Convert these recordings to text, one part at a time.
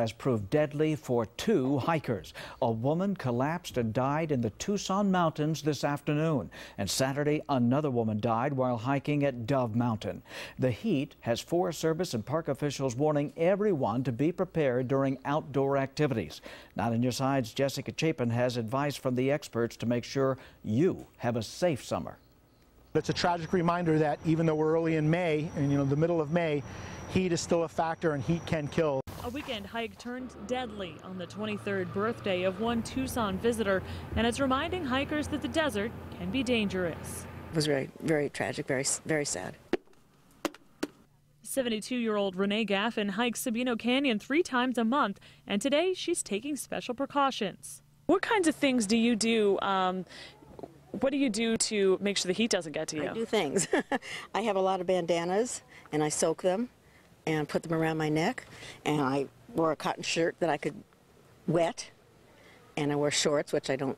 Has proved deadly for 2 hikers. A woman collapsed and died in the Tucson mountains this afternoon. And Saturday, another woman died while hiking at Dove Mountain. The heat has Forest Service and park officials warning everyone to be prepared during outdoor activities. Not on Your Side's Jessica Chapin has advice from the experts to make sure you have a safe summer. It's a tragic reminder that even though we're early in May, and the middle of May, heat is still a factor and heat can kill. A weekend hike turned deadly on the 23rd birthday of one Tucson visitor, and it's reminding hikers that the desert can be dangerous. It was very, very tragic, very sad. 72-year-old Renee Gaffin hikes Sabino Canyon 3 times a month, and today she's taking special precautions. What kinds of things do you do? What do you do to make sure the heat doesn't get to you? I do things. I have a lot of bandanas, and I soak them and put them around my neck, and I wore a cotton shirt that I could wet, and I wear shorts, which I don't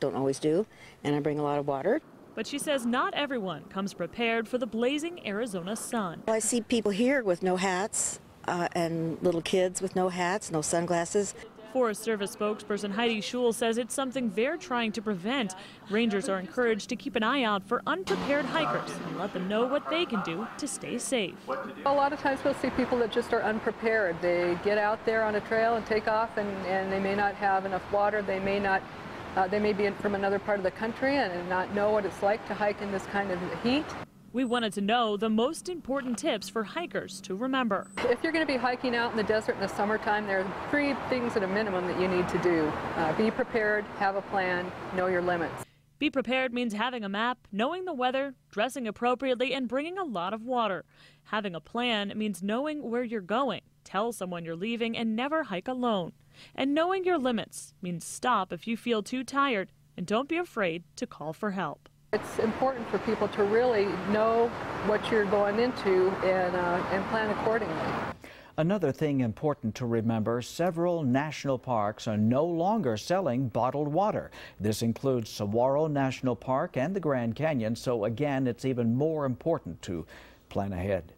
always do, and I bring a lot of water. But she says not everyone comes prepared for the blazing Arizona sun. I see people here with no hats and little kids with no hats, no sunglasses. Forest Service spokesperson Heidi Schul says it's something they're trying to prevent. Rangers are encouraged to keep an eye out for unprepared hikers and let them know what they can do to stay safe. A lot of times we'll see people that just are unprepared. They get out there on a trail and take off, and they may not have enough water. They may be from another part of the country and not know what it's like to hike in this kind of heat. We wanted to know the most important tips for hikers to remember. If you're going to be hiking out in the desert in the summertime, there are 3 things at a minimum that you need to do. Be prepared, have a plan, know your limits. Be prepared means having a map, knowing the weather, dressing appropriately, and bringing a lot of water. Having a plan means knowing where you're going, tell someone you're leaving, and never hike alone. And knowing your limits means stop if you feel too tired, and don't be afraid to call for help. It's important for people to really know what you're going into and plan accordingly. Another thing important to remember, several national parks are no longer selling bottled water. This includes Saguaro National Park and the Grand Canyon, so again, it's even more important to plan ahead.